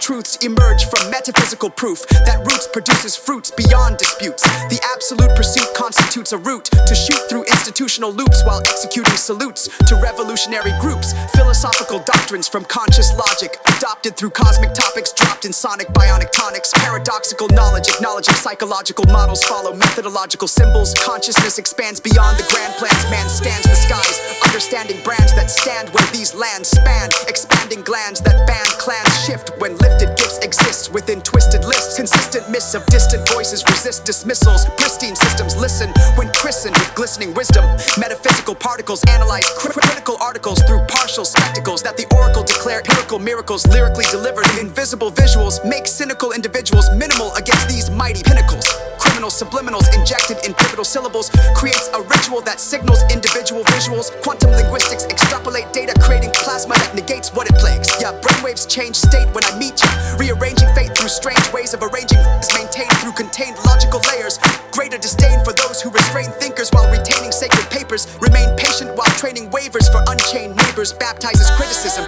truths emerge from metaphysical proof that roots produces fruits beyond disputes. The absolute pursuit constitutes a route to shoot through institutional loops while executing salutes to revolutionary groups. Philosophical doctrines from conscious logic, adopted through cosmic topics, dropped in sonic bionic tonics. Paradoxical knowledge, acknowledging psychological models, follow methodological symbols. Consciousness expands beyond the grand plans. Man scans the skies, understanding brands that stand where these lands span. Expanding glands that band clans shift when lifted gifts exist within twisted lists. Consistent mists of distant voices resist dismissals. Pristine systems listen when christened with glistening wisdom. Metaphysical particles analyze critical articles through partial spectacles that the oracle declared. Miracle miracles lyrically delivered. Invisible visuals make cynical individuals minimal against these mighty pinnacles. Criminal subliminals injected in pivotal syllables creates a ritual that signals individual visuals. Quantum linguistics extrapolate data, creating plasma that negates what it plagues. Yeah, brainwaves change state when I meet ya. Rearranging fate through strange ways of arranging is maintained through contained logical layers. Greater disdain for those who restrain thinkers while retaining sacred papers. Remain patient while training waivers for unchained neighbors. Baptizes criticism.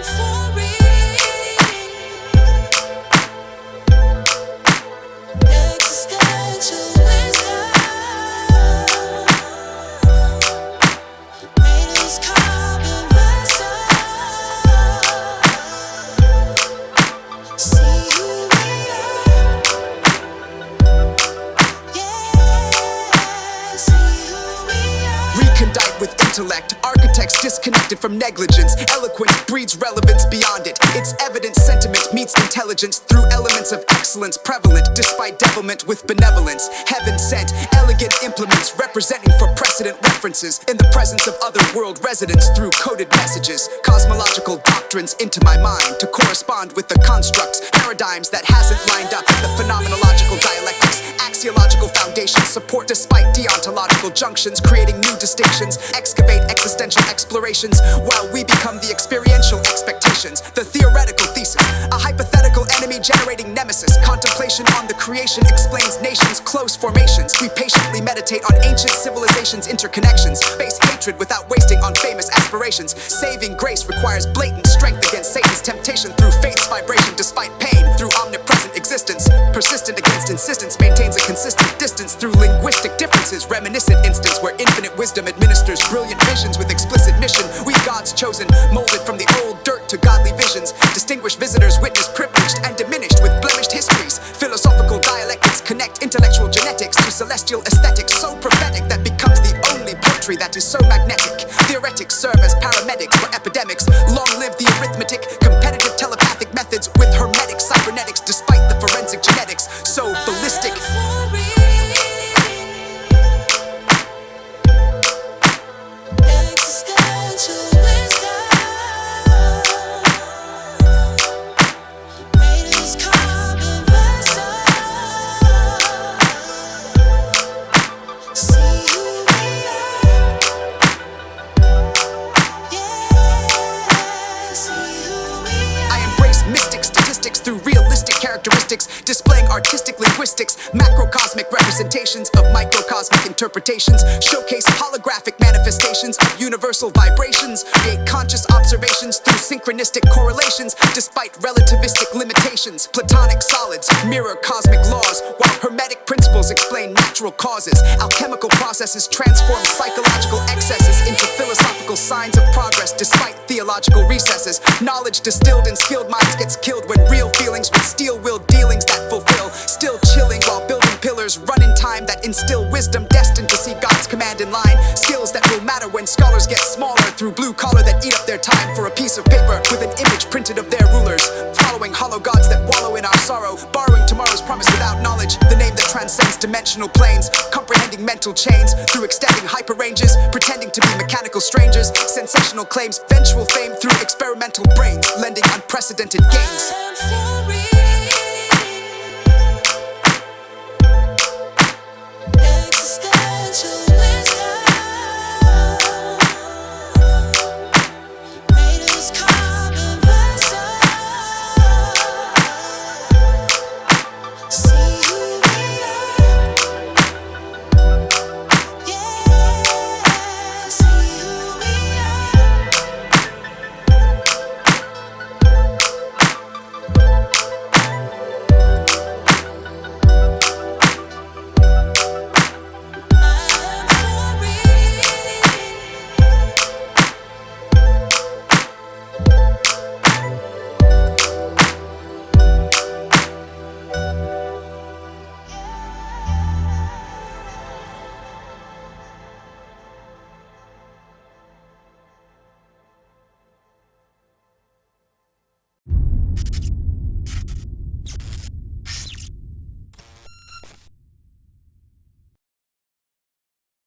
With intellect, architects disconnected from negligence. Eloquence breeds relevance beyond it. Its evidence sentiment meets intelligence through elements of excellence prevalent despite devilment with benevolence. Heaven sent, elegant implements representing for precedent references in the presence of other world residents through coded messages. Cosmological doctrines into my mind to correspond with the constructs, paradigms that hasn't lined up. The phenomenological dialectics, axiological foundations support despite deontological junctions, creating new distinctions. Excavate existential explorations while we become the experiential expectations. The theoretical thesis, a hypothetical enemy generating nemesis. Contemplation on the creation explains nations' close formations. We patiently meditate on ancient civilizations' interconnections. Face hatred without wasting on famous aspirations. Saving grace requires blatant strength against Satan's temptation through faith's vibration despite pain. Through omnipresent existence, persistent against insistence, maintains a consistent distance through linguistic differences. Reminiscent instance where infinite wisdom administers brilliant visions with explicit mission. We God's chosen, molded from the old dirt to godly visions. Distinguished visitors witness privileged and diminished with blemished histories. Philosophical dialectics connect intellectual genetics to celestial aesthetics so prophetic that becomes the only poetry that is so magnetic. Theoretics serve as paramedics for epidemics. Long live the arithmetic, competitive telepathic methods with hermetic cybernetics despite the forensic genetics so ballistic. Through realistic characteristics, displaying artistic linguistics, macrocosmic representations of microcosmic interpretations, showcase holographic manifestations of universal vibrations, create conscious observations through synchronistic correlations, despite relativistic limitations. Platonic solids mirror cosmic laws, while hermetic principles explain natural causes. Alchemical processes transform psychological excesses into philosophical signs of progress, despite theological recesses. Knowledge distilled in skilled minds gets killed when real feelings with steel-willed dealings that fulfill. Still chilling while building pillars, run in time that instill wisdom destined to see God's command in line. Skills that will matter when scholars get smaller through blue collar that eat up their time for a piece of paper with an image printed of their rulers. Following hollow gods that wallow in our sorrow, borrowing tomorrow's promise without knowledge. The name that transcends dimensional planes, comprehending mental chains through extending hyper ranges, pretending to be mechanical strangers. Sensational claims, vengeful fame through experimental brains, lending unprecedented gains.